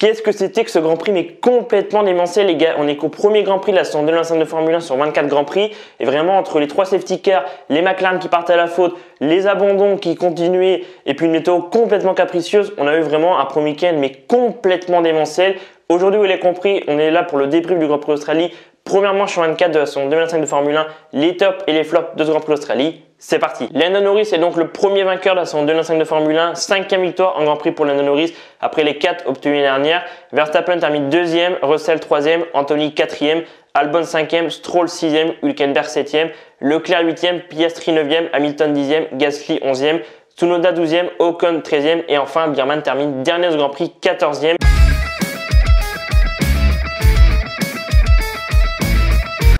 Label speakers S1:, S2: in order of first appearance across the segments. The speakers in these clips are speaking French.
S1: Qu'est-ce que c'était que ce Grand Prix, mais complètement démentiel les gars. On est qu'au premier Grand Prix de la saison 2025 de Formule 1 sur 24 Grands Prix. Et vraiment entre les 3 safety cars, les McLaren qui partaient à la faute, les abandons qui continuaient et puis une météo complètement capricieuse, on a eu vraiment un premier week-end mais complètement démentiel. Aujourd'hui vous l'avez compris, on est là pour le débrief du Grand Prix d'Australie. Première manche sur 24 de la saison 2025 de Formule 1, les tops et les flops de ce Grand Prix d'Australie. C'est parti. Lando Norris est donc le premier vainqueur de la saison 2025 de Formule 1, 5e victoire en Grand Prix pour Lando Norris après les 4 obtenus l'année dernière. Verstappen termine 2e, Russell 3e, Anthony 4e, Albon 5e, Stroll 6e, Hülkenberg 7e, Leclerc 8e, Piastri 9e, Hamilton 10e, Gasly 11e, Tsunoda 12e, Ocon 13e et enfin Biermann termine dernier du Grand Prix 14e.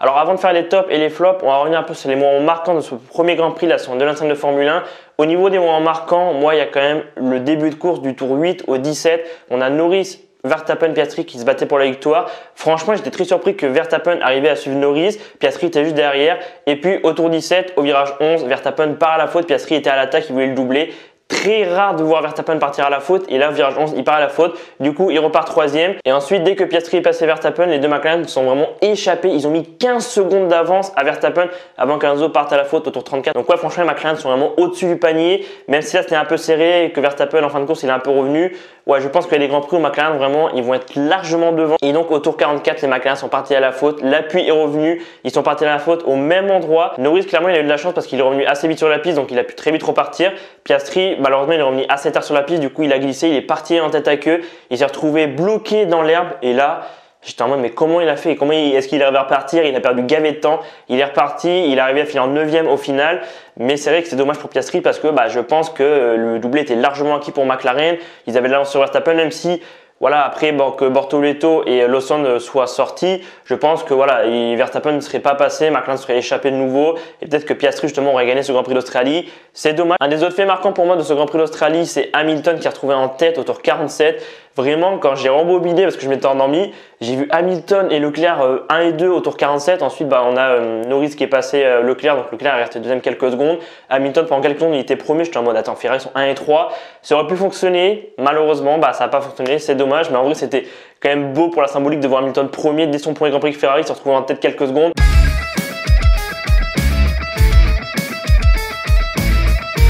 S1: Alors avant de faire les tops et les flops, on va revenir un peu sur les moments marquants de ce premier Grand Prix de la saison 2025 de Formule 1. Au niveau des moments marquants, moi il y a quand même le début de course du tour 8 au 17. On a Norris, Verstappen, Piastri qui se battaient pour la victoire. Franchement, j'étais très surpris que Verstappen arrivait à suivre Norris. Piastri était juste derrière. Et puis au tour 17, au virage 11, Verstappen part à la faute. Piastri était à l'attaque, il voulait le doubler. Très rare de voir Verstappen partir à la faute et là virage 11 il part à la faute, du coup il repart 3e et ensuite dès que Piastri est passé Verstappen, les deux McLaren sont vraiment échappés, ils ont mis 15 secondes d'avance à Verstappen avant qu'Alonso parte à la faute au tour 34. Donc ouais, franchement les McLaren sont vraiment au-dessus du panier, même si là c'était un peu serré et que Verstappen en fin de course il est un peu revenu. Ouais, je pense que les grands prix aux McLaren vraiment ils vont être largement devant et donc au tour 44 les McLaren sont partis à la faute, l'appui est revenu, ils sont partis à la faute au même endroit. Norris clairement il a eu de la chance parce qu'il est revenu assez vite sur la piste donc il a pu très vite repartir. Piastri malheureusement il est revenu assez tard sur la piste, du coup il a glissé, il est parti en tête à queue, il s'est retrouvé bloqué dans l'herbe et là j'étais en mode mais comment il a fait, est-ce qu'il est arrivé à repartir, il a perdu gavé de temps, il est reparti, il est arrivé à finir en 9e au final, mais c'est vrai que c'est dommage pour Piastri parce que je pense que le doublé était largement acquis pour McLaren, ils avaient de l'avance sur Verstappen même si voilà, après que Bortoleto et Lawson soient sortis, je pense que voilà, Verstappen ne serait pas passé, McLaren serait échappé de nouveau et peut-être que Piastri justement aurait gagné ce Grand Prix d'Australie. C'est dommage. Un des autres faits marquants pour moi de ce Grand Prix d'Australie, c'est Hamilton qui a retrouvé en tête au tour 47. Vraiment, quand j'ai rembobiné parce que je m'étais endormi, j'ai vu Hamilton et Leclerc 1 et 2 au tour 47. Ensuite, on a Norris qui est passé Leclerc, donc Leclerc est resté deuxième quelques secondes. Hamilton pendant quelques secondes il était premier, j'étais en mode attends, Ferrari sont 1 et 3. Ça aurait pu fonctionner, malheureusement ça n'a pas fonctionné, c'est dommage, mais en vrai c'était quand même beau pour la symbolique de voir Hamilton premier dès son premier Grand Prix Ferrari, se retrouver en tête quelques secondes.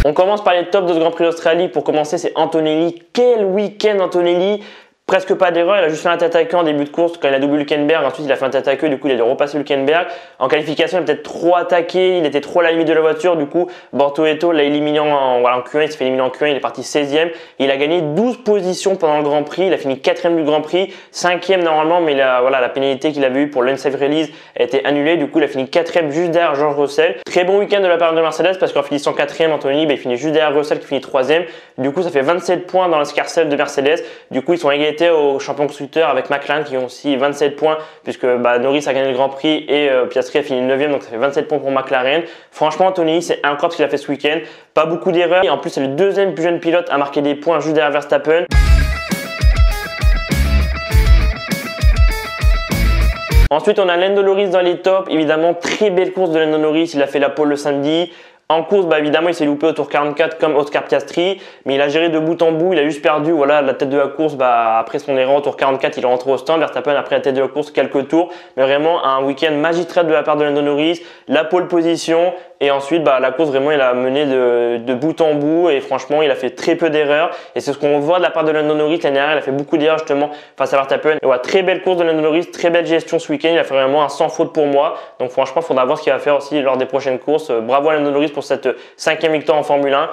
S1: On commence par les tops de ce Grand Prix d'Australie. Pour commencer, c'est Antonelli. Quel week-end Antonelli! Presque pas d'erreur, il a juste fait un tête à queue en début de course quand il a doublé Hülkenberg, ensuite il a fait un tête à queue, du coup il a dû repasser Hülkenberg. En qualification il a peut-être trop attaqué, il était trop à la limite de la voiture, du coup Bortoleto l'a éliminé en Q1, il s'est fait éliminer en Q1, il est parti 16e. Il a gagné 12 positions pendant le Grand Prix, il a fini 4e du Grand Prix, 5e normalement, mais la pénalité qu'il avait eue pour l'unsafe release a été annulée, du coup il a fini 4e juste derrière George Russell. Très bon week-end de la part de Mercedes parce qu'en finissant 4e, Antonelli il finit juste derrière Russell qui finit 3e, du coup ça fait 27 points dans le scarcelle de Mercedes, du coup ils sont à égalité au champion avec McLaren qui ont aussi 27 points puisque Norris a gagné le Grand Prix et Piastri a fini 9e, donc ça fait 27 points pour McLaren. Franchement Antonelli c'est incroyable ce qu'il a fait ce week-end, pas beaucoup d'erreurs et en plus c'est le deuxième plus jeune pilote à marquer des points juste derrière Verstappen. Ensuite on a Lando Norris dans les tops, évidemment très belle course de Lando Norris, il a fait la pole le samedi. En course, évidemment, il s'est loupé au tour 44 comme Oscar Piastri, mais il a géré de bout en bout, il a juste perdu la tête de la course, après son erreur au tour 44, il est rentré au stand, Verstappen après la tête de la course quelques tours, mais vraiment un week-end magistral de la part de Lando Norris, la pole position et ensuite la course vraiment il a mené de bout en bout et franchement il a fait très peu d'erreurs et c'est ce qu'on voit de la part de Lando Norris l'année dernière, il a fait beaucoup d'erreurs justement face à Verstappen. Et très belle course de Lando Norris, très belle gestion ce week-end, il a fait vraiment un sans faute pour moi, donc franchement il faudra voir ce qu'il va faire aussi lors des prochaines courses. Bravo à Lando Norris pour cette 5e victoire en Formule 1.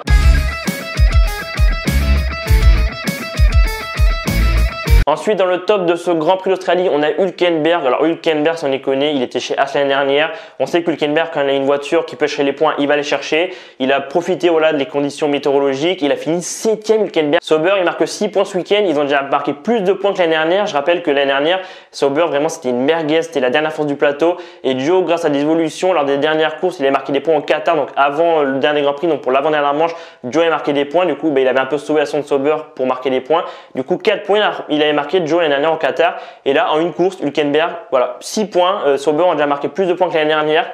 S1: Ensuite, dans le top de ce Grand Prix d'Australie, on a Hülkenberg. Alors Hülkenberg, si on les connaît, il était chez Haas l'année dernière. On sait que Hülkenberg, quand il a une voiture qui peut chercher les points, il va les chercher. Il a profité des conditions météorologiques. Il a fini 7e Hülkenberg. Sauber, il marque 6 points ce week-end. Ils ont déjà marqué plus de points que l'année dernière. Je rappelle que l'année dernière, Sauber, vraiment, c'était une merguez. C'était la dernière force du plateau. Et Joe, grâce à des évolutions lors des dernières courses, il a marqué des points au Qatar. Donc avant le dernier Grand Prix, donc pour l'avant-dernière manche, Joe a marqué des points. Du coup, il avait un peu sauvé la son de Sauber pour marquer des points. Du coup, 4 points, il avait marqué Joe l'année dernière au Qatar et là en une course Hülkenberg 6 points, Sauber a déjà marqué plus de points que l'année dernière.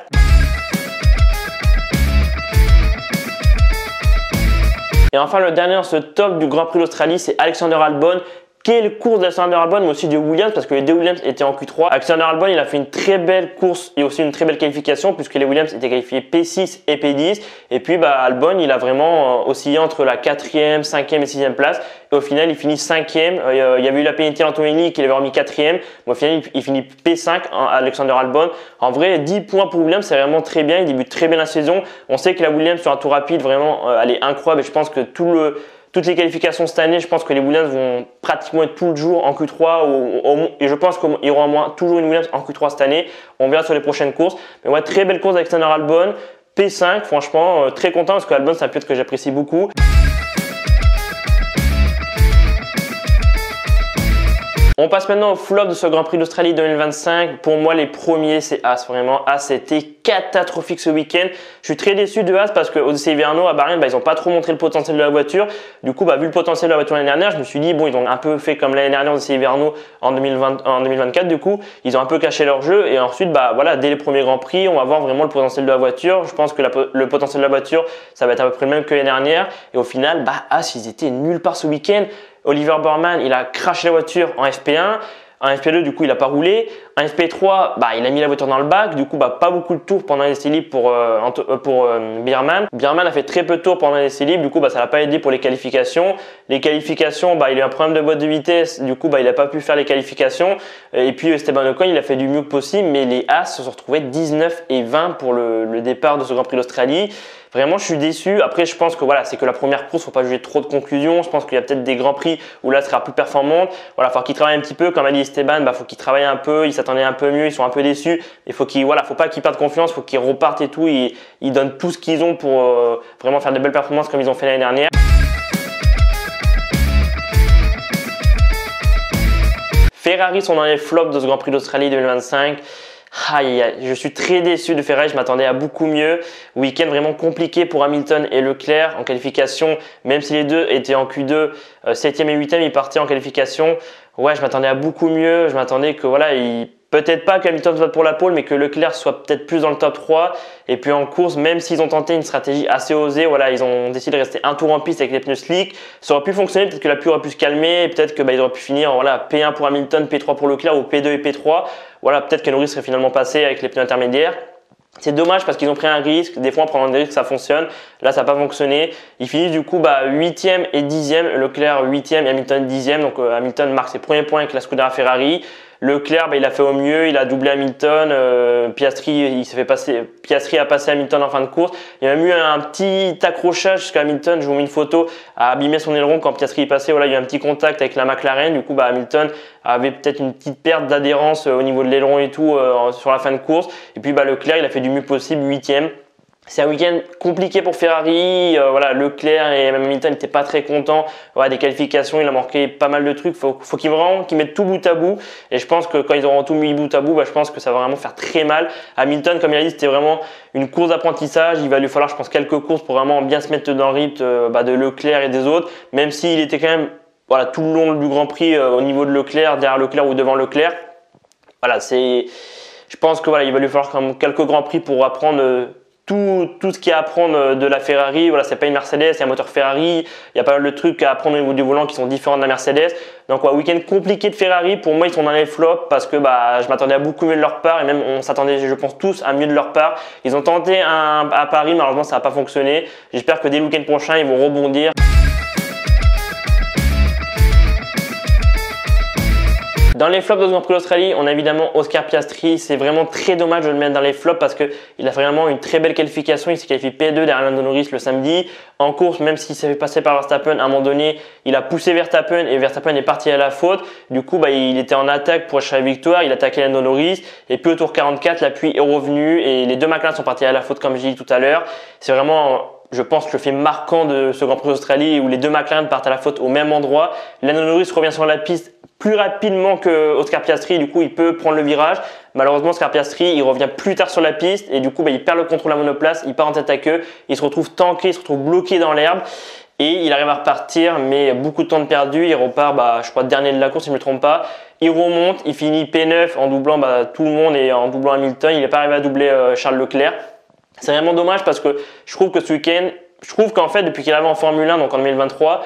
S1: Et enfin le dernier dans ce top du Grand Prix d'Australie c'est Alexander Albon. quelle course d'Alexander Albon, mais aussi de Williams, parce que les deux Williams étaient en Q3. Alexander Albon, il a fait une très belle course et aussi une très belle qualification, puisque les Williams étaient qualifiés P6 et P10. Et puis Albon, il a vraiment oscillé entre la 4e, 5e et 6e place. Et au final, il finit 5e. Il y avait eu la pénalité d'Antonelli qui l'avait remis 4e. Mais au final, il finit P5, Alexander Albon. En vrai, 10 points pour Williams, c'est vraiment très bien. Il débute très bien la saison. On sait que la Williams sur un tour rapide, vraiment, elle est incroyable. Et je pense que toutes les qualifications cette année, je pense que les Williams vont pratiquement être tout le jour en Q3 et je pense qu'il y aura au moins toujours une Williams en Q3 cette année. On verra sur les prochaines courses. Mais ouais, très belle course d'Alexander Albon. P5, franchement, très content parce que Albon, c'est un pilote que j'apprécie beaucoup. On passe maintenant au flop de ce Grand Prix d'Australie 2025. Pour moi, les premiers, c'est Haas. Vraiment, Haas, c'était catastrophique ce week-end. Je suis très déçu de Haas parce qu'au essai hivernaux à Bahreïn, ils n'ont pas trop montré le potentiel de la voiture. Du coup, vu le potentiel de la voiture l'année dernière, je me suis dit, bon, ils ont un peu fait comme l'année dernière aux essais hivernaux en 2024. Du coup, ils ont un peu caché leur jeu. Et ensuite, voilà, dès les premiers Grands Prix, on va voir vraiment le potentiel de la voiture. Je pense que le potentiel de la voiture, ça va être à peu près le même que l'année dernière. Et au final, Haas, ils étaient nulle part ce week-end. Oliver Burman, il a craché la voiture en FP1. En FP2, du coup, il n'a pas roulé. En FP3, il a mis la voiture dans le bac. Du coup, pas beaucoup de tours pendant l'essai libre pour Bierman. Bierman a fait très peu de tours pendant l'essai libre. Du coup, ça l'a pas aidé pour les qualifications. Les qualifications, il a eu un problème de boîte de vitesse. Du coup, il n'a pas pu faire les qualifications. Et puis, Esteban Ocon, il a fait du mieux que possible. Mais les Haas se sont retrouvés 19 et 20 pour le départ de ce Grand Prix d'Australie. Vraiment, je suis déçu. Après, je pense que c'est que la première course, faut pas juger trop de conclusions. Je pense qu'il y a peut-être des grands prix où là, ce sera plus performante. Voilà, faut qu'il travaille un petit peu. Comme a dit Esteban, faut qu'il travaille un peu. Ils s'attendaient un peu mieux. Ils sont un peu déçus. Il faut faut pas qu'ils perdent confiance. Faut qu'ils repartent et tout. Ils donnent tout ce qu'ils ont pour vraiment faire de belles performances comme ils ont fait l'année dernière. Ferrari sont dans les flops de ce Grand Prix d'Australie 2025. Je suis très déçu de Ferrari, je m'attendais à beaucoup mieux. Week-end vraiment compliqué pour Hamilton et Leclerc en qualification, même si les deux étaient en Q2, 7e et 8e, ils partaient en qualification. Ouais, je m'attendais à beaucoup mieux, je m'attendais que peut-être pas qu'Hamilton soit pour la pole, mais que Leclerc soit peut-être plus dans le top 3. Et puis en course, même s'ils ont tenté une stratégie assez osée, ils ont décidé de rester un tour en piste avec les pneus slick. Ça aurait pu fonctionner, peut-être que la pluie aurait pu se calmer, et peut-être que ils auraient pu finir P1 pour Hamilton, P3 pour Leclerc ou P2 et P3. Peut-être que Norris serait finalement passé avec les pneus intermédiaires. C'est dommage parce qu'ils ont pris un risque. Des fois, en prenant des risques, ça fonctionne. Là, ça n'a pas fonctionné. Ils finissent du coup 8e et 10e. Leclerc 8e et Hamilton 10e. Donc Hamilton marque ses premiers points avec la Scuderia Ferrari. Leclerc, il a fait au mieux, il a doublé Hamilton. Piastri a passé Hamilton en fin de course. Il y a même eu un petit accrochage jusqu'à Hamilton. Je vous mets une photo, a abîmé son aileron quand Piastri est passé. Il y a eu un petit contact avec la McLaren. Du coup, Hamilton avait peut-être une petite perte d'adhérence au niveau de l'aileron et tout sur la fin de course. Et puis Leclerc, il a fait du mieux possible, 8e. C'est un week-end compliqué pour Ferrari. Leclerc et même Hamilton n'étaient pas très contents. Des qualifications, il a manqué pas mal de trucs. Faut qu'ils mettent tout bout à bout. Et je pense que quand ils auront tout mis bout à bout, je pense que ça va vraiment faire très mal. Hamilton, comme il a dit, c'était vraiment une course d'apprentissage. Il va lui falloir, je pense, quelques courses pour vraiment bien se mettre dans le rythme de Leclerc et des autres. Même s'il était quand même tout le long du Grand Prix au niveau de Leclerc, derrière Leclerc ou devant Leclerc. Je pense que il va lui falloir quand même quelques Grands Prix pour apprendre tout ce qu'il y a à apprendre de la Ferrari. C'est pas une Mercedes, c'est un moteur Ferrari. Il y a pas mal de trucs à apprendre au niveau du volant qui sont différents de la Mercedes. Donc week-end compliqué de Ferrari. Pour moi, ils sont dans les flops parce que je m'attendais à beaucoup mieux de leur part et même on s'attendait, je pense tous, à mieux de leur part. Ils ont tenté à Paris, malheureusement ça n'a pas fonctionné. J'espère que dès le week-end prochain, ils vont rebondir. Dans les flops de ce Grand Prix d'Australie, on a évidemment Oscar Piastri. C'est vraiment très dommage de le mettre dans les flops parce qu'il a vraiment une très belle qualification. Il s'est qualifié P2 derrière Lando Norris le samedi. En course, même s'il s'est fait passer par Verstappen, à un moment donné, il a poussé Verstappen et Verstappen est parti à la faute. Du coup, il était en attaque pour acheter la victoire. Il a attaqué Lando Norris. Et puis au tour 44, la pluie est revenue et les deux McLaren sont partis à la faute comme j'ai dit tout à l'heure. C'est vraiment, je pense, le fait marquant de ce Grand Prix d'Australie où les deux McLaren partent à la faute au même endroit. Lando Norris revient sur la piste plus rapidement que Oscar Piastri, du coup il peut prendre le virage. Malheureusement, Oscar Piastri, il revient plus tard sur la piste et du coup il perd le contrôle à la monoplace, il part en tête à queue, il se retrouve tanké, il se retrouve bloqué dans l'herbe et il arrive à repartir, mais beaucoup de temps de perdu. Il repart, je crois, dernier de la course si je ne me trompe pas. Il remonte, il finit P9 en doublant tout le monde et en doublant Hamilton. Il n'est pas arrivé à doubler Charles Leclerc. C'est vraiment dommage parce que je trouve que ce week-end, je trouve qu'en fait, depuis qu'il arrive en Formule 1, donc en 2023,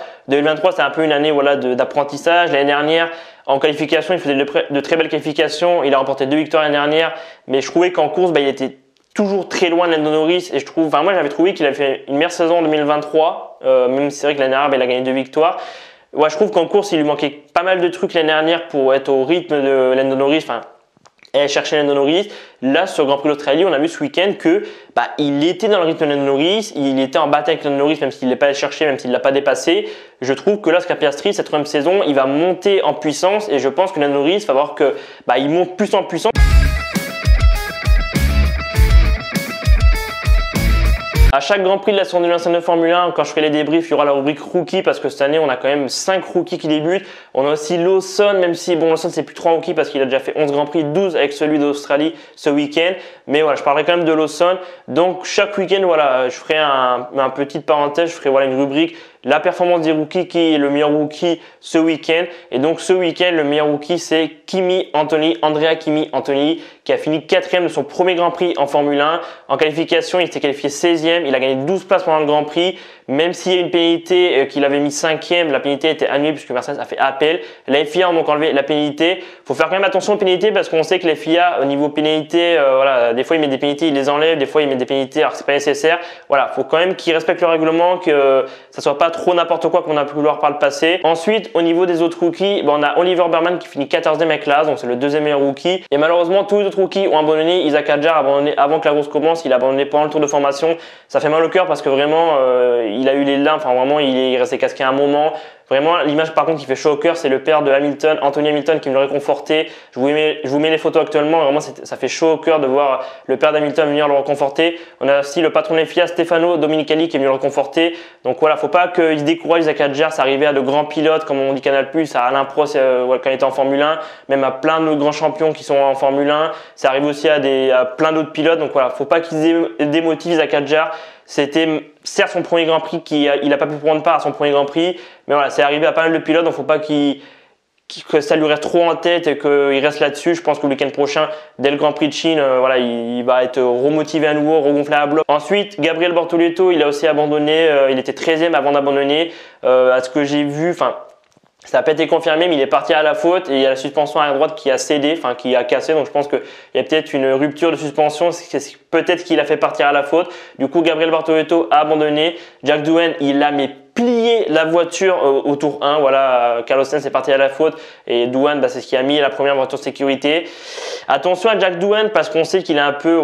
S1: c'est un peu une année voilà, d'apprentissage. L'année dernière, en qualification, il faisait de très belles qualifications. Il a remporté 2 victoires l'année dernière. Mais je trouvais qu'en course, il était toujours très loin de Lando Norris. Et moi, j'avais trouvé qu'il avait fait une meilleure saison en 2023. Même si c'est vrai que l'année dernière, il a gagné 2 victoires. Ouais, je trouve qu'en course, il lui manquait pas mal de trucs l'année dernière pour être au rythme de Lando Norris. Et chercher Lando Norris. Là, sur le Grand Prix d'Australie, on a vu ce week-end que il était dans le rythme de Lando Norris, il était en bataille avec Lando Norris, même s'il n'est pas allé chercher, même s'il ne l'a pas dépassé. Je trouve que là, Oscar Piastri, cette troisième saison, il va monter en puissance et je pense que Lando Norris va voir que il monte plus en puissance. À chaque Grand Prix de la saison 2025 de Formule 1, quand je ferai les débriefs, il y aura la rubrique rookie parce que cette année, on a quand même 5 rookies qui débutent. On a aussi Lawson, même si Lawson c'est plus 3 rookies parce qu'il a déjà fait 11 Grands Prix, 12 avec celui d'Australie ce week-end. Mais voilà, je parlerai quand même de Lawson. Donc chaque week-end, voilà, je ferai un petite parenthèse, je ferai une rubrique. La performance des rookies, qui est le meilleur rookie ce week-end. Et donc ce week-end, le meilleur rookie, c'est Andrea Kimi Antonelli, qui a fini 4e de son premier Grand Prix en Formule 1. En qualification, il s'était qualifié 16e. Il a gagné 12 places pendant le Grand Prix. Même s'il y a une pénalité qu'il avait mis 5e, la pénalité a été annulée puisque Mercedes a fait appel. La FIA a donc enlevé la pénalité. Il faut faire quand même attention aux pénalités parce qu'on sait que la FIA, au niveau pénalité, des fois il met des pénalités, il les enlève, des fois il met des pénalités alors que c'est pas nécessaire. Voilà, faut quand même qu'ils respectent le règlement, que ça soit pas trop n'importe quoi qu'on a pu vouloir par le passé. Ensuite, au niveau des autres rookies, on a Oliver Berman qui finit 14e avec l'As, donc c'est le deuxième meilleur rookie. Et malheureusement, tous les autres rookies ont abandonné. Isaac Hadjar a abandonné avant que la course commence, il a abandonné pendant le tour de formation. Ça fait mal au cœur parce que vraiment, il a eu les larmes, vraiment, il restait casqué un moment. Vraiment, l'image par contre qui fait chaud au cœur, c'est le père de Hamilton, Anthony Hamilton, qui me le réconfortait. Je vous mets les photos actuellement. Vraiment, ça fait chaud au cœur de voir le père d'Hamilton venir le réconforter. On a aussi le patron de FIA, Stefano Domenicali, qui est venu le réconforter. Donc voilà, faut pas qu'il se décourage, Isaac Hadjar. Ça arrivait à de grands pilotes, comme on dit Canal+, à Alain Prost quand il était en Formule 1, même à plein de grands champions qui sont en Formule 1. Ça arrive aussi à plein d'autres pilotes. Donc voilà, faut pas qu'ils démotivent Isaac Hadjar. C'était certes son premier Grand Prix, il n'a pas pu prendre part à son premier Grand Prix, mais voilà, c'est arrivé à pas mal de pilotes, donc faut pas que ça lui reste trop en tête et qu'il reste là-dessus. Je pense que le week-end prochain, dès le Grand Prix de Chine, il va être remotivé à nouveau, regonflé à bloc. Ensuite, Gabriel Bortoleto, il a aussi abandonné, il était 13e avant d'abandonner. À ce que j'ai vu, ça n'a pas été confirmé, mais il est parti à la faute et il y a la suspension à droite qui a cédé, qui a cassé. Donc je pense qu'il y a peut-être une rupture de suspension, c'est peut-être qu'il a fait partir à la faute. Du coup, Gabriel Bortoleto a abandonné. Jack Doohan, il a plié la voiture au tour 1. Voilà, Carlos Sainz est parti à la faute et Doohan, c'est ce qui a mis la première voiture de sécurité. Attention à Jack Doohan parce qu'on sait qu'il a un peu,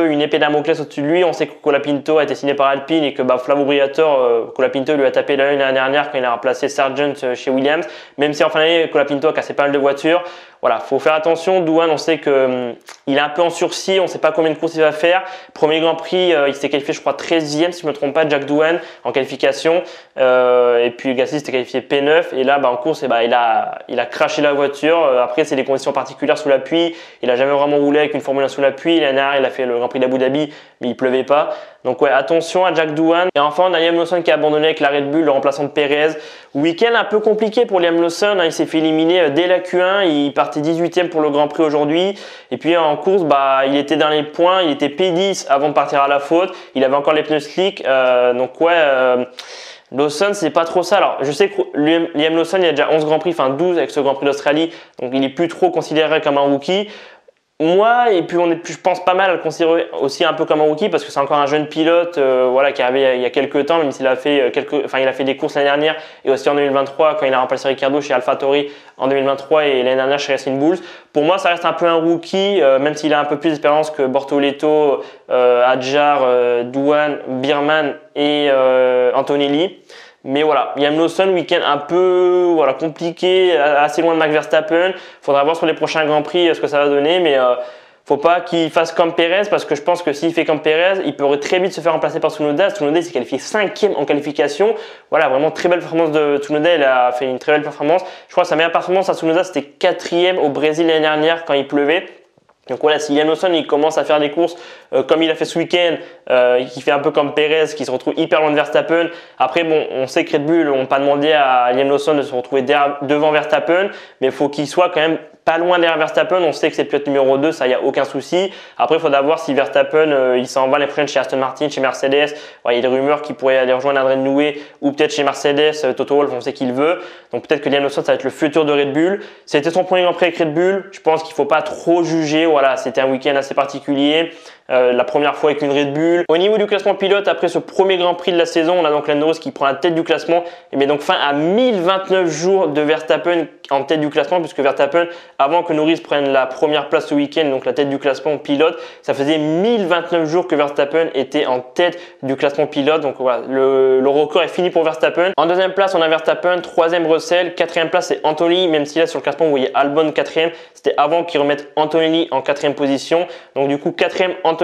S1: une épée Damoclès au-dessus de lui. On sait que Colapinto a été signé par Alpine et que Flavio Briatore, Colapinto lui a tapé l'année dernière quand il a remplacé Sargent chez Williams. Même si en fin d'année, Colapinto a cassé pas mal de voitures. Voilà, faut faire attention. Doohan, on sait que il est un peu en sursis, on ne sait pas combien de courses il va faire. Premier Grand Prix, il s'était qualifié, je crois, 13e, si je ne me trompe pas, Jack Doohan en qualification. Et puis Gasly s'était qualifié P9. Et là, en course, il a craché la voiture. Après, c'est des conditions particulières sous la pluie. Il n'a jamais vraiment roulé avec une Formule 1 sous la pluie. L'année dernière, il a fait le Grand Prix d'Abu Dhabi, mais il pleuvait pas. Donc ouais, attention à Jack Doohan. Et enfin, on a Liam Lawson qui a abandonné avec la Red Bull, le remplaçant de Perez. Week-end un peu compliqué pour Liam Lawson. Il s'est fait éliminer dès la Q1. Il partait 18e pour le Grand Prix aujourd'hui. Et puis en course, il était dans les points. Il était P10 avant de partir à la faute. Il avait encore les pneus slick. Donc ouais, Lawson, c'est pas trop ça. Alors, je sais que Liam Lawson, il a déjà 11 Grands Prix, 12 avec ce Grand Prix d'Australie. Donc il est plus trop considéré comme un rookie. Moi, et puis je pense pas mal à le considérer aussi un peu comme un rookie parce que c'est encore un jeune pilote, qui est arrivé il y a quelques temps, même s'il a fait il a fait des courses l'année dernière et aussi en 2023 quand il a remplacé Ricciardo chez AlphaTauri en 2023 et l'année dernière chez Racing Bulls. Pour moi, ça reste un peu un rookie, même s'il a un peu plus d'expérience que Bortoleto, Hadjar, Doohan, Birman et Antonelli. Mais voilà, Liam Lawson, week-end un peu compliqué, assez loin de Max Verstappen. Faudra voir sur les prochains Grands Prix ce que ça va donner, mais faut pas qu'il fasse comme Perez parce que je pense que s'il fait comme Perez, il pourrait très vite se faire remplacer par Tsunoda. Tsunoda s'est qualifié 5e en qualification. Voilà, vraiment très belle performance de Tsunoda. Il a fait une très belle performance. Je crois que sa meilleure performance à Tsunoda, c'était 4e au Brésil l'année dernière quand il pleuvait. Donc voilà, si Liam Lawson il commence à faire des courses comme il a fait ce week-end, qui fait un peu comme Perez, qui se retrouve hyper loin de Verstappen. Après, on sait que Red Bull n'ont pas demandé à Liam Lawson de se retrouver devant Verstappen, mais il faut qu'il soit quand même pas loin derrière Verstappen. On sait que c'est le pilote numéro 2, ça y a aucun souci. Après, il faudra voir si Verstappen il s'en va l'année prochaine chez Aston Martin, chez Mercedes. Il y a des rumeurs qu'il pourrait aller rejoindre Adrien Newey ou peut-être chez Mercedes. Toto Wolff, on sait qu'il veut. Donc peut-être que Liam Lawson, ça va être le futur de Red Bull. C'était son premier Grand Prix avec Red Bull. Je pense qu'il faut pas trop juger. Voilà, c'était un week-end assez particulier. La première fois avec une Red Bull. Au niveau du classement pilote, après ce premier Grand Prix de la saison, on a donc Lando Norris qui prend la tête du classement et met donc fin à 1029 jours de Verstappen en tête du classement, puisque Verstappen, avant que Norris prenne la première place ce week-end, donc la tête du classement pilote, ça faisait 1029 jours que Verstappen était en tête du classement pilote. Donc voilà, le record est fini pour Verstappen. En deuxième place, on a Verstappen, troisième Russell, quatrième place c'est Antonelli, même si là sur le classement vous voyez Albon quatrième, c'était avant qu'ils remettent Antonelli en quatrième position. Donc du coup quatrième Antonelli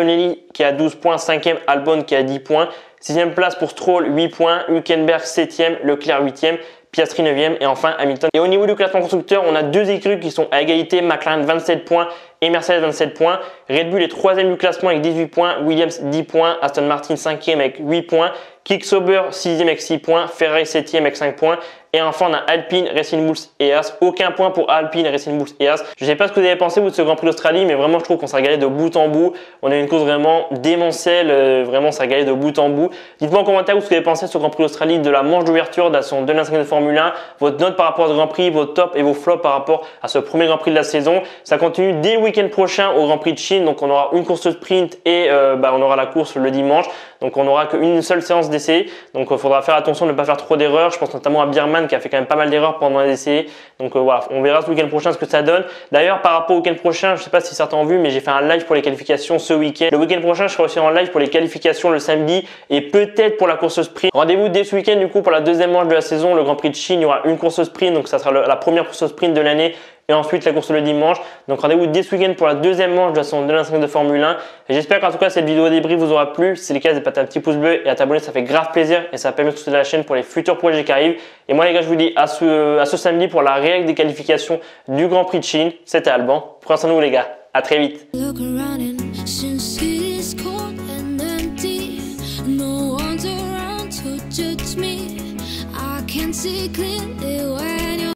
S1: qui a 12 points, cinquième Albon qui a 10 points, sixième place pour Stroll 8 points, Hülkenberg septième, Leclerc huitième, Piastri 9e et enfin Hamilton. Et au niveau du classement constructeur, on a deux écuries qui sont à égalité, McLaren 27 points et Mercedes 27 points. Red Bull est troisième du classement avec 18 points, Williams 10 points, Aston Martin 5e avec 8 points, Kick-Sauber 6e avec 6 points, Ferrari 7e avec 5 points. Et enfin, on a Alpine, Racing Bulls et Haas. Aucun point pour Alpine, Racing Bulls et Haas. Je ne sais pas ce que vous avez pensé vous de ce Grand Prix d'Australie, mais vraiment, je trouve qu'on s'est régalé de bout en bout. On a eu une course vraiment démentielle, vraiment, on s'est régalé de bout en bout. Dites-moi en commentaire ce que vous avez pensé de ce Grand Prix d'Australie, de la manche d'ouverture de la saison 2025 de Formule 1, votre note par rapport à ce Grand Prix, vos tops et vos flops par rapport à ce premier Grand Prix de la saison. Ça continue dès le week-end prochain au Grand Prix de Chine. Donc, on aura une course sprint et on aura la course le dimanche. Donc, on n'aura qu'une seule séance d'essai. Donc, il faudra faire attention de ne pas faire trop d'erreurs. Je pense notamment à Bierman qui a fait quand même pas mal d'erreurs pendant les essais. Donc voilà, on verra ce week-end prochain ce que ça donne. D'ailleurs, par rapport au week-end prochain, je ne sais pas si certains ont vu, mais j'ai fait un live pour les qualifications ce week-end. Le week-end prochain, je serai aussi en live pour les qualifications le samedi et peut-être pour la course sprint. Rendez-vous dès ce week-end du coup pour la deuxième manche de la saison, le Grand Prix de Chine. Il y aura une course sprint, donc ça sera la première course sprint de l'année. Et ensuite la course le dimanche. Donc rendez-vous dès ce week-end pour la deuxième manche de la saison 2025 de Formule 1. Et j'espère qu'en tout cas cette vidéo débrief vous aura plu. Si c'est le cas, n'hésitez pas à un petit pouce bleu et à t'abonner, ça fait grave plaisir et ça permet de soutenir la chaîne pour les futurs projets qui arrivent. Et moi les gars, je vous dis à ce samedi pour la réelle des qualifications du Grand Prix de Chine. C'était Alban. Prenez soin de vous les gars. À très vite.